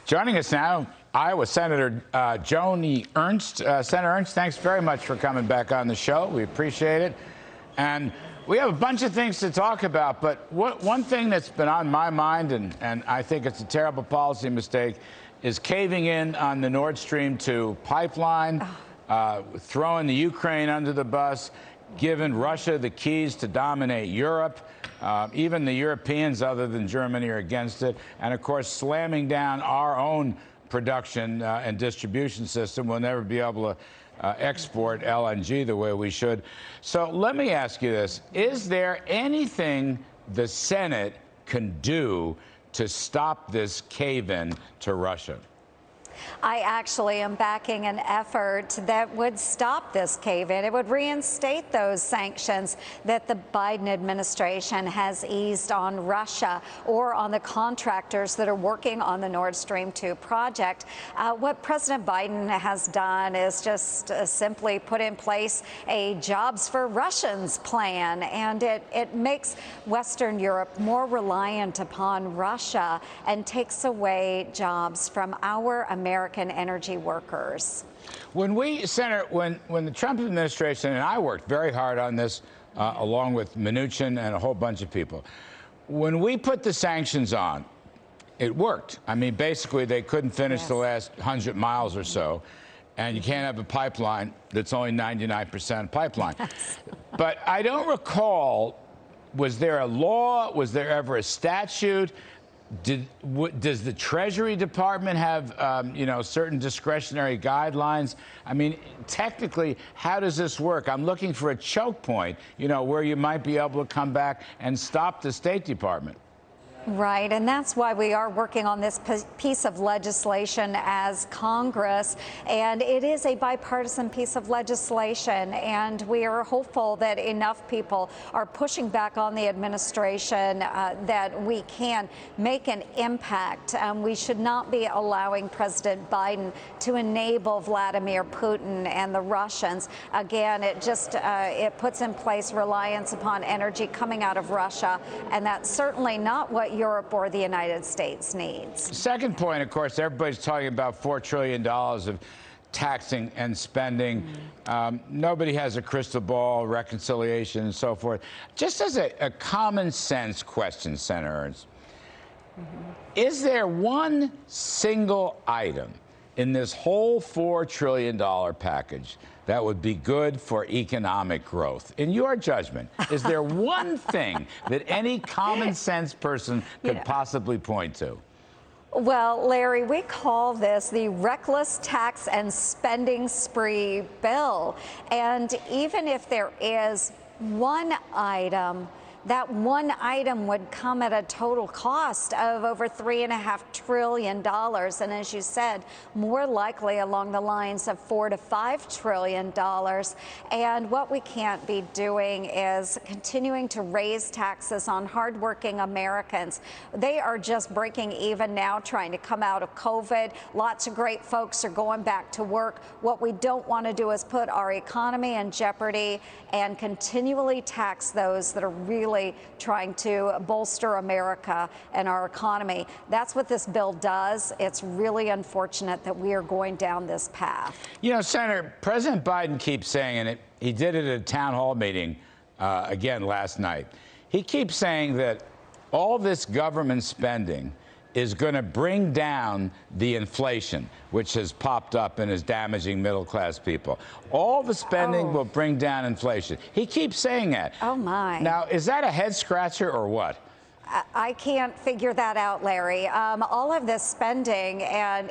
Joining us now, Iowa Senator Joni Ernst. Senator Ernst, thanks very much for coming back on the show. We appreciate it. And we have a bunch of things to talk about, but one thing that's been on my mind, and I think it's a terrible policy mistake, is caving in on the Nord Stream 2 pipeline, throwing the Ukraine under the bus, giving Russia the keys to dominate Europe. Even the Europeans, other than Germany, are against it. And, of course, slamming down our own production and distribution system. We'll never be able to export LNG the way we should. So let me ask you this. Is there anything the Senate can do to stop this cave-in to Russia? I actually am backing an effort that would stop this cave-in. It would reinstate those sanctions that the Biden administration has eased on Russia or on the contractors that are working on the Nord Stream 2 project. What President Biden has done is just simply put in place a Jobs for Russians plan, and it makes Western Europe more reliant upon Russia and takes away jobs from our American energy workers. Senator, when the Trump administration, and I worked very hard on this, along with Mnuchin and a whole bunch of people, when we put the sanctions on, it worked. I mean, basically, they couldn't finish the last 100 miles or so, and you can't have a pipeline that's only 99% pipeline. But I don't recall, was there a law? Was there ever a statute? Does the Treasury Department have, certain discretionary guidelines? I mean, technically, how does this work? I'm looking for a choke point, where you might be able to come back and stop the State Department. Right, and that's why we are working on this piece of legislation as Congress, and it is a bipartisan piece of legislation, and we are hopeful that enough people are pushing back on the administration that we can make an impact. We should not be allowing President Biden to enable Vladimir Putin and the Russians. Again, it puts in place reliance upon energy coming out of Russia, and that's certainly not what Europe or the United States needs. Second point, of course, everybody's talking about $4 trillion of taxing and spending. Nobody has a crystal ball, reconciliation, and so forth. Just as a common sense question, Senator Ernst, is there one single item in this whole $4 trillion package that would be good for economic growth? In your judgment, is there one thing that any common sense person could possibly point to? Well, Larry, we call this the reckless tax and spending spree bill. And even if there is one item, that one item would come at a total cost of over $3.5 trillion. And as you said, more likely along the lines of $4 to $5 trillion. And what we can't be doing is continuing to raise taxes on hardworking Americans. They are just breaking even now, trying to come out of COVID. Lots of great folks are going back to work. What we don't want to do is put our economy in jeopardy and continually tax those that are really trying to bolster America and our economy. That's what this bill does. It's really unfortunate that we are going down this path. Senator, President Biden keeps saying, and he did it at a town hall meeting again last night. He keeps saying that all this government spending is going to bring down the inflation, which has popped up and is damaging middle-class people. All the spending will bring down inflation. He keeps saying that. Oh, my. Now, is that a head-scratcher or what? I can't figure that out, Larry. All of this spending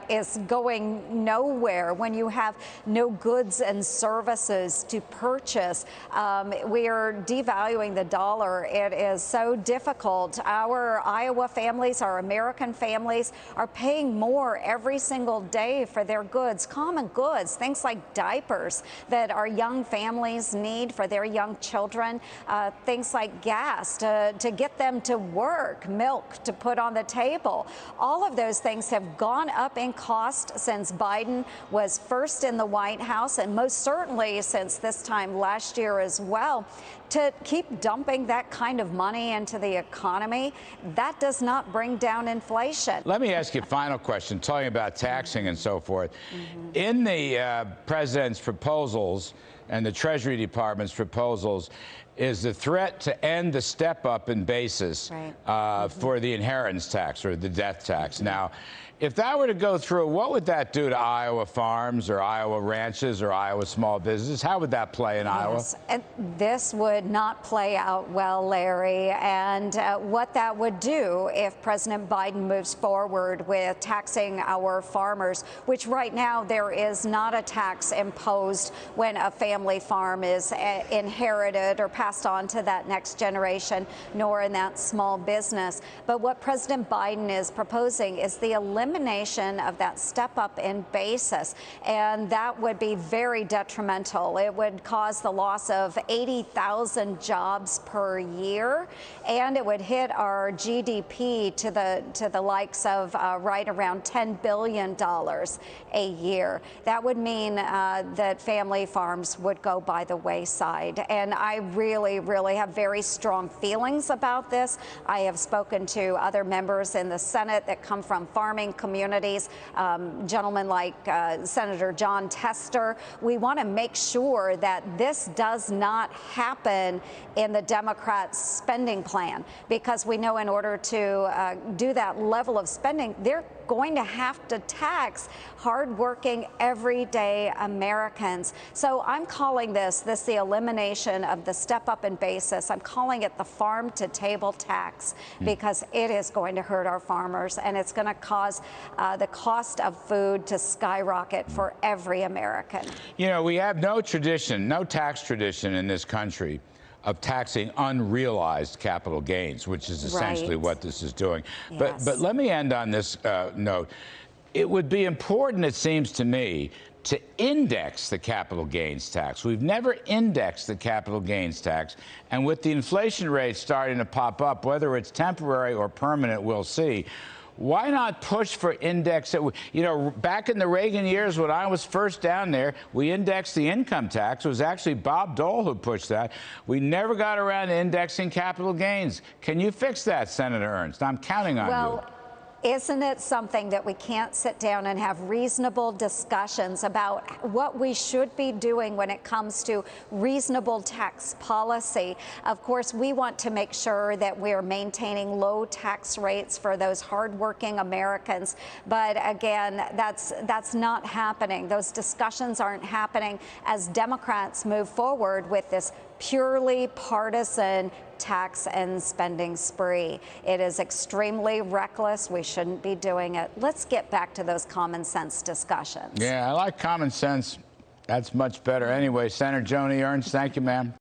is going nowhere when you have no goods and services to purchase. We are devaluing the dollar. It is so difficult. Our Iowa families, our American families, are paying more every single day for their goods, common goods, things like diapers that our young families need for their young children, things like gas to get them to work. work, milk to put on the table. All of those things have gone up in cost since Biden was first in the White House, and most certainly since this time last year as well. To keep dumping that kind of money into the economy, that does not bring down inflation. Let me ask you a final question, talking about taxing and so forth. In the president's proposals and the Treasury Department's proposals is the threat to end the step-up in basis for the inheritance tax or the death tax. Now, if that were to go through, what would that do to Iowa farms or Iowa ranches or Iowa small businesses? How would that play in Iowa? And this would not play out well, Larry. And what that would do if President Biden moves forward with taxing our farmers, which right now there is not a tax imposed when a family farm is inherited or passed on to that next generation, nor in that small business. But what President Biden is proposing is the elimination of that step up in basis, and that would be very detrimental. It would cause the loss of 80,000 jobs per year, and it would hit our GDP to the likes of right around $10 billion a year. That would mean that family farms would go by the wayside, and I really have very strong feelings about this. I have spoken to other members in the Senate that come from farming communities, gentlemen like Senator Jon Tester. We want to make sure that this does not happen in the Democrats' spending plan, because we know in order to do that level of spending, they're going to have to tax hardworking, everyday Americans. So I'm calling this the elimination of the step up in basis. I'm calling it the farm to table tax, because it is going to hurt our farmers, and it's going to cause the cost of food to skyrocket for every American. You know, we have no tradition, no tax tradition in this country of taxing unrealized capital gains, which is essentially what this is doing. Yes. But let me end on this note. It would be important, it seems to me, to index the capital gains tax. We've never indexed the capital gains tax, and with the inflation rate starting to pop up, whether it's temporary or permanent, we'll see. Why not push for index? You know, back in the Reagan years when I was first down there, we indexed the income tax. It was actually Bob Dole who pushed that. We never got around to indexing capital gains. Can you fix that, Senator Ernst? I'm counting on you. Isn't it something that we can't sit down and have reasonable discussions about what we should be doing when it comes to reasonable tax policy? Of course, we want to make sure that we're maintaining low tax rates for those hardworking Americans. But again, that's not happening. Those discussions aren't happening as Democrats move forward with this purely partisan tax and spending spree. It is extremely reckless. We shouldn't be doing it. Let's get back to those common sense discussions. Yeah, I like common sense. That's much better. Anyway, Senator Joni Ernst, thank you, ma'am.